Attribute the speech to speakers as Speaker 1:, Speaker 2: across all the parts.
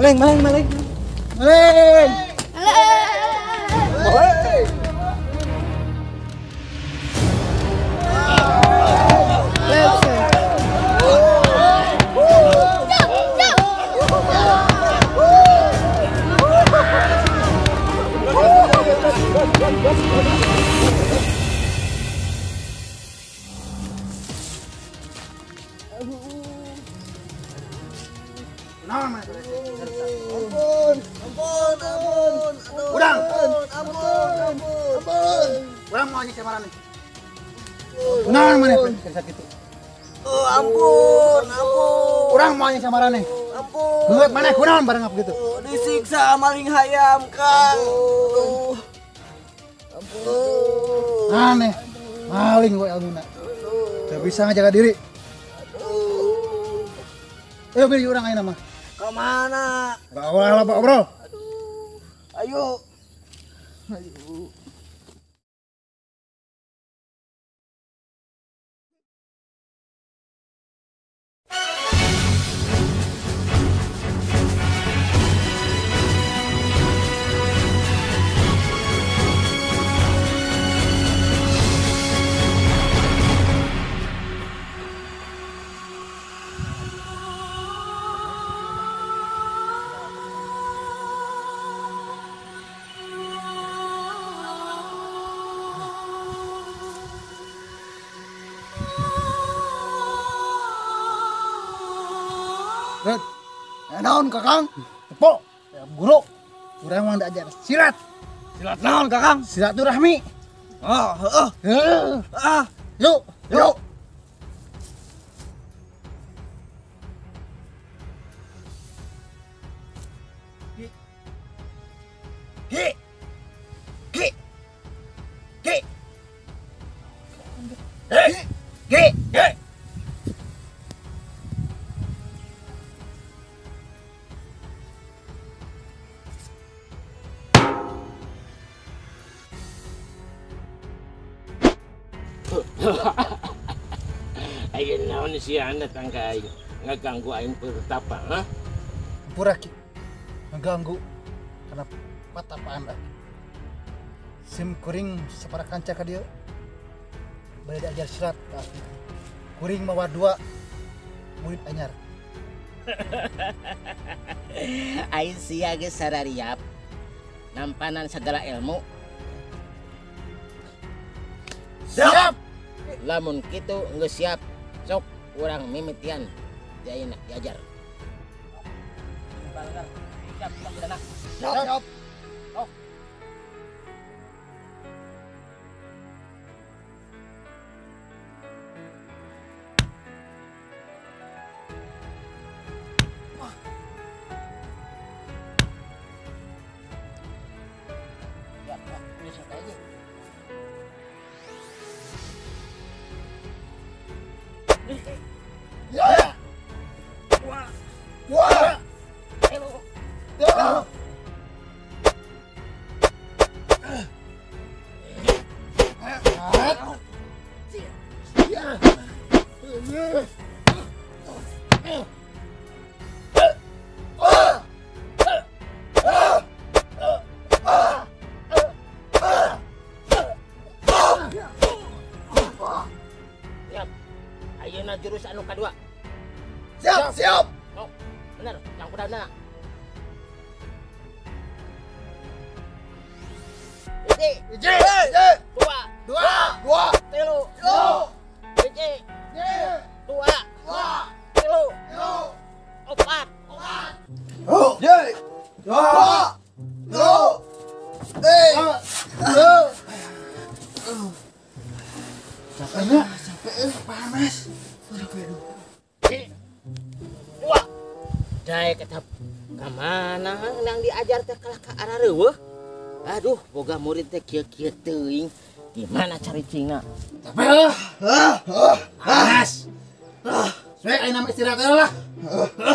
Speaker 1: Maleng.
Speaker 2: Ampun.
Speaker 1: Udang.
Speaker 2: Ampun.
Speaker 1: Urang mau nyek samaran nih. Kunaon maneh sakit itu?
Speaker 2: Ampun.
Speaker 1: Urang mau nyek samaran nih.
Speaker 2: Ampun.
Speaker 1: Geut maneh kunaon bareng gitu?
Speaker 2: Disiksa maling hayam, Kang. Ampun.
Speaker 1: Aneh. Maling we almuna. Teu bisa ngajaga diri. Ayo beli urang ayeuna mah.
Speaker 2: Kemana?
Speaker 1: Bawa lah Pak Bro.
Speaker 2: Ayo.
Speaker 1: Red. Naon Kakang? Tepo. Guru. Urang mah diajar silat.
Speaker 2: Silat naon, Kakang?
Speaker 1: Silaturahmi.
Speaker 2: Heeh.
Speaker 1: Yuk. Ki.
Speaker 3: Ayo naon si anda tangga aing ngaganggu aing pertapa, ha?
Speaker 1: Pura Ki. Mengganggu karena patapaan lagi. Sim kuring sapara kanca ka dieu. Bade diajar silat ka aku. Kuring mawa 2 murid anyar.
Speaker 3: Aing sia ge sarariap nampanan segala ilmu.
Speaker 1: Siap.
Speaker 3: Lamun kitu geus siap, sok urang mimitian di ayeuna diajar.
Speaker 1: Siap. Ya. Wah.
Speaker 3: Ayeuna jurus anu kadua.
Speaker 1: Siap.
Speaker 3: Oh, bener, yang kuda.
Speaker 1: Ije. 2.
Speaker 3: Tilu. Hiji. 2. 3. 4.
Speaker 1: Panas.
Speaker 3: Jai ketap kamana yang diajar teh kalah ka arah reueuh. Aduh, boga murid teh kieu-kieu teuing. Gimana cari cingna?
Speaker 1: Capek panas. Suek ayeuna mah istirahat lah.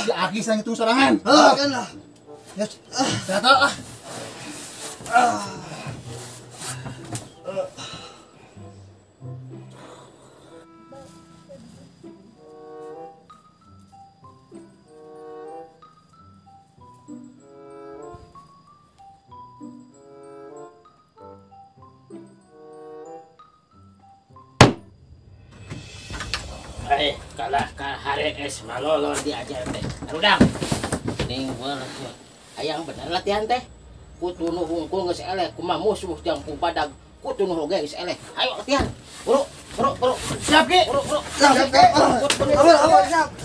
Speaker 1: Si Aki sang hitung sorangan.
Speaker 2: Kan lah.
Speaker 1: Ya, istirahat lah.
Speaker 3: Baik, kalau hari es malolor diajar teh. Rudang. Ning ayang bener latihan teh. Kudu nu hungkul geus eleh, kumaha musuh jang ku badag. Kudu nu oge geus eleh. Ayo latihan. Buru. Siap ge. Buru.
Speaker 2: Siap, Ki.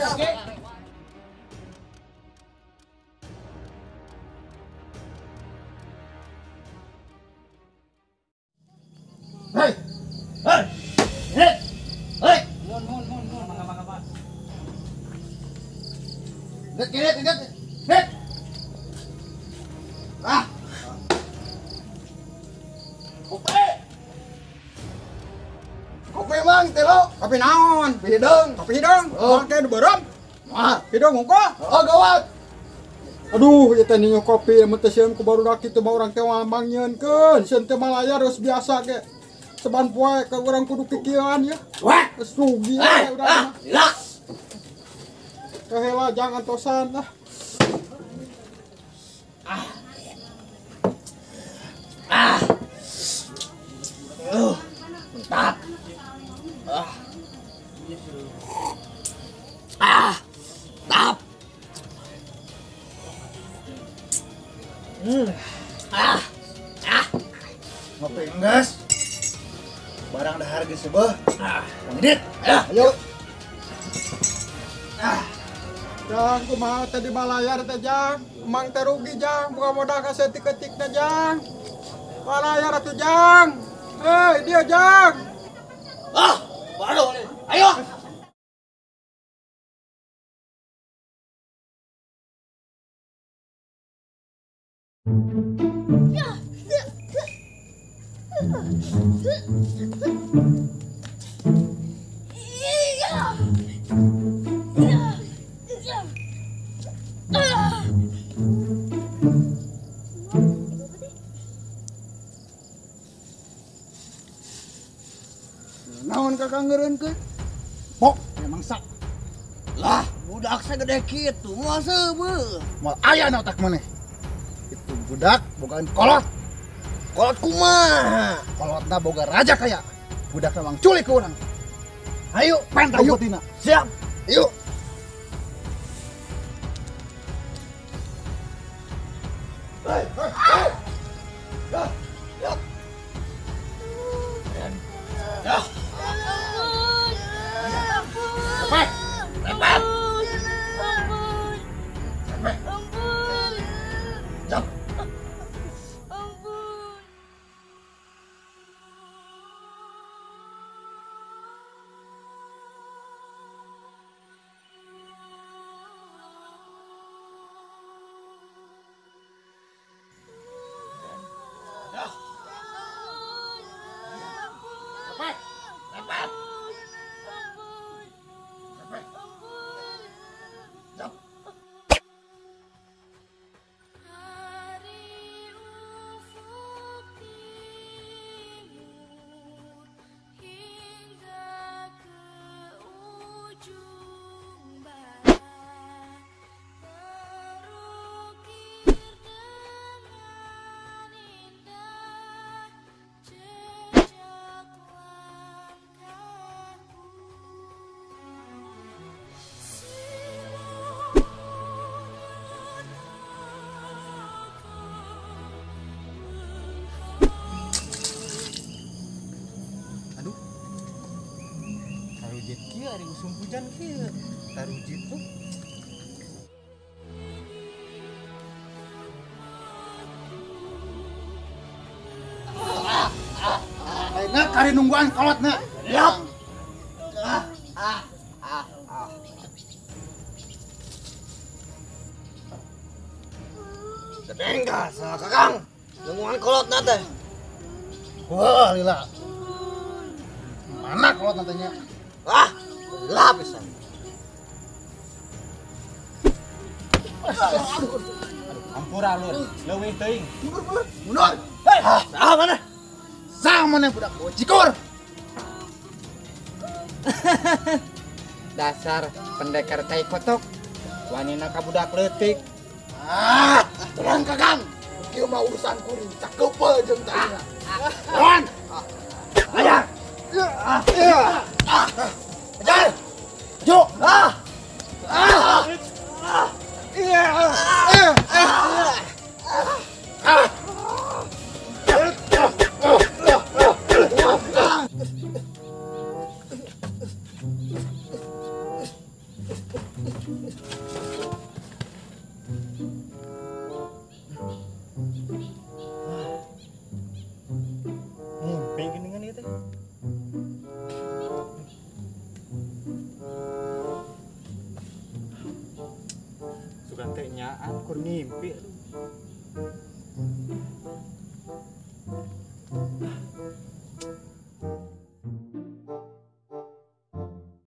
Speaker 2: Siap.
Speaker 1: Hei. Lihat. Ah. Kopi mang telo.
Speaker 2: Kopi naon? Kopi hidung.
Speaker 1: Oh.
Speaker 2: Oke, berem.
Speaker 1: Wah,
Speaker 2: Hidung ngko.
Speaker 1: oh gawat.
Speaker 2: Aduh, eta nih kopi mun teh sieun ku barudak kitu mah urang teh mangieunkeun. Sieun teh malaya geus biasa ge. Seban poe ka urang kudu kikieuan ya.
Speaker 3: Wah.
Speaker 2: Geus rugi we urang mah.
Speaker 3: Lila.
Speaker 2: Kahela jangan tosan lah.
Speaker 3: Mantap. Tap.
Speaker 1: Ngopi enggas. Barang dah harga sebuah. Ngedit. Ayo.
Speaker 2: Jang kumaha teh di balayar teh jang. Emang teh rugi jang, buka modal ka setik-ketikna jang. Balayar atuh jang. Hei, dia jang.
Speaker 3: Baru nih. Ayo.
Speaker 2: Naon kakang ngeureunkeun?
Speaker 1: Pok, emang sak.
Speaker 3: Lah, budak segede kitu mah seubeuh.
Speaker 1: Mal aya na otak maneh. Itu budak bogaan kolot.
Speaker 3: Kolot kumaha?
Speaker 1: Kolotna boga raja kaya. Budak emang culik ke urang. Ayo, pentang
Speaker 2: Ayo.
Speaker 1: putina.
Speaker 3: Siap.
Speaker 1: Yuk.
Speaker 2: Tarujit kieu ari usum hujan kieu. Tarujit tuh.
Speaker 1: Ayeuna kari nungguan kolotna.
Speaker 3: Siap. Sedenggas sama kakang. Nungguan kolot nate.
Speaker 1: Wah, lila. Mana kolot nantinya?
Speaker 3: Lah pisan.
Speaker 2: Ampura lur, leuwih teuing.
Speaker 1: Mundur.
Speaker 3: Saha mana?
Speaker 1: Sang mana budak bawa cikur.
Speaker 2: Dasar pendekar tai kotok. Wanina ka budak leutik.
Speaker 1: Tenang kakang. Kieu mah urusan kuring cakeupeuh jeung tanya. Lawan. Ajar. Ajar.
Speaker 2: Suka nyaan kur ngimpi.